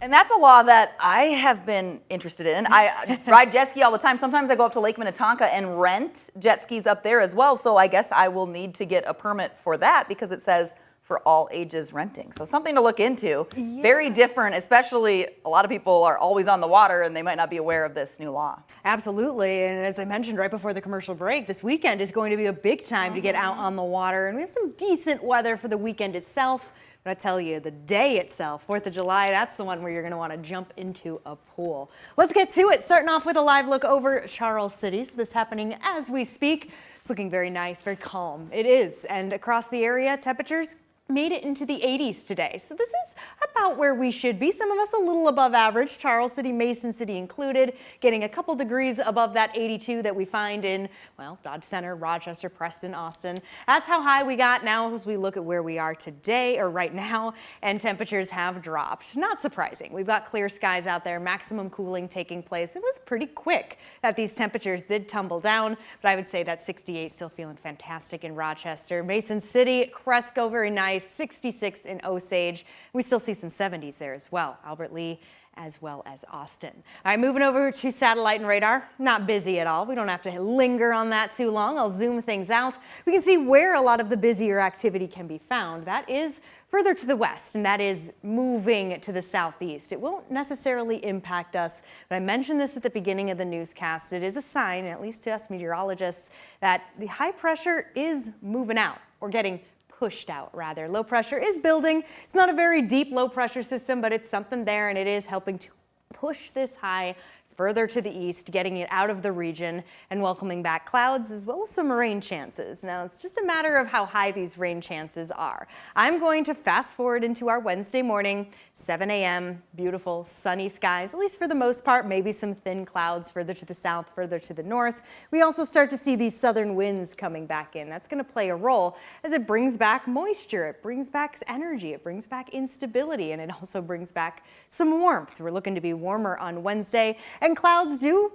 And that's a law that I have been interested in. I ride jet ski all the time. Sometimes I go up to Lake Minnetonka and rent jet skis up there as well. So I guess I will need to get a permit for that because it says for all ages renting. So something to look into. Yeah. Very different, especially a lot of people are always on the water and they might not be aware of this new law. Absolutely. And as I mentioned right before the commercial break, this weekend is going to be a big time to get out on the water. And we have some decent weather for the weekend itself. But I tell you, the day itself, 4th of July, that's the one where you're going to want to jump into a pool. Let's get to it. Starting off with a live look over Charles City. So this happening as we speak. It's looking very nice, very calm. It is. And across the area, temperatures made it into the 80s today. So this is about where we should be. Some of us a little above average, Charles City, Mason City included, getting a couple degrees above that 82 that we find in, well, Dodge Center, Rochester, Preston, Austin. That's how high we got now as we look at where we are today or right now, and temperatures have dropped. Not surprising. We've got clear skies out there, maximum cooling taking place. It was pretty quick that these temperatures did tumble down, but I would say that 68 still feeling fantastic in Rochester. Mason City, Cresco, very nice. 66 in Osage. We still see some 70s there as well. Albert Lee as well as Austin. All right, moving over to satellite and radar. Not busy at all. We don't have to linger on that too long. I'll zoom things out. We can see where a lot of the busier activity can be found. That is further to the west, and that is moving to the southeast. It won't necessarily impact us, but I mentioned this at the beginning of the newscast. It is a sign, at least to us meteorologists, that the high pressure is moving out or getting pushed out rather. Low pressure is building. It's not a very deep low pressure system, but it's something there, and it is helping to push this high further to the east, getting it out of the region and welcoming back clouds as well as some rain chances. Now, it's just a matter of how high these rain chances are. I'm going to fast forward into our Wednesday morning, 7 a.m., beautiful sunny skies, at least for the most part, maybe some thin clouds further to the south, further to the north. We also start to see these southern winds coming back in. That's going to play a role as it brings back moisture, it brings back energy, it brings back instability, and it also brings back some warmth. We're looking to be warmer on Wednesday, and clouds do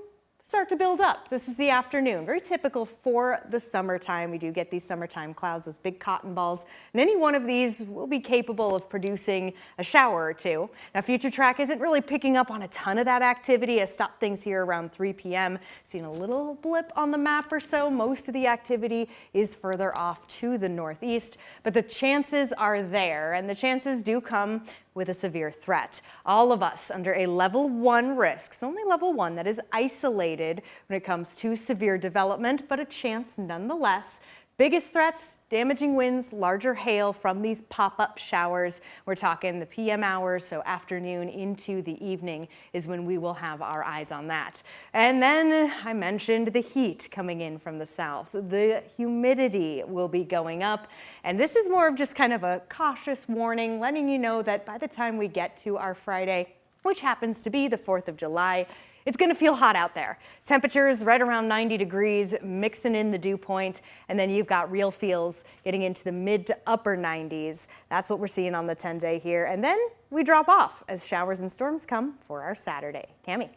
start to build up. This is the afternoon, very typical for the summertime. We do get these summertime clouds, those big cotton balls, and any one of these will be capable of producing a shower or two. Now, Future Track isn't really picking up on a ton of that activity. I stopped things here around 3 p.m. Seen a little blip on the map or so. Most of the activity is further off to the northeast, but the chances are there, and the chances do come with a severe threat. All of us under a level 1 risk, so only level 1, that is isolated when it comes to severe development, but a chance nonetheless. Biggest threats, damaging winds, larger hail from these pop-up showers. We're talking the PM hours, so afternoon into the evening is when we will have our eyes on that. And then I mentioned the heat coming in from the south. The humidity will be going up, and this is more of just kind of a cautious warning, letting you know that by the time we get to our Friday, which happens to be the 4th of July, it's going to feel hot out there. Temperatures right around 90 degrees, mixing in the dew point, and then you've got real feels getting into the mid to upper 90s. That's what we're seeing on the 10-day here. And then we drop off as showers and storms come for our Saturday. Cami.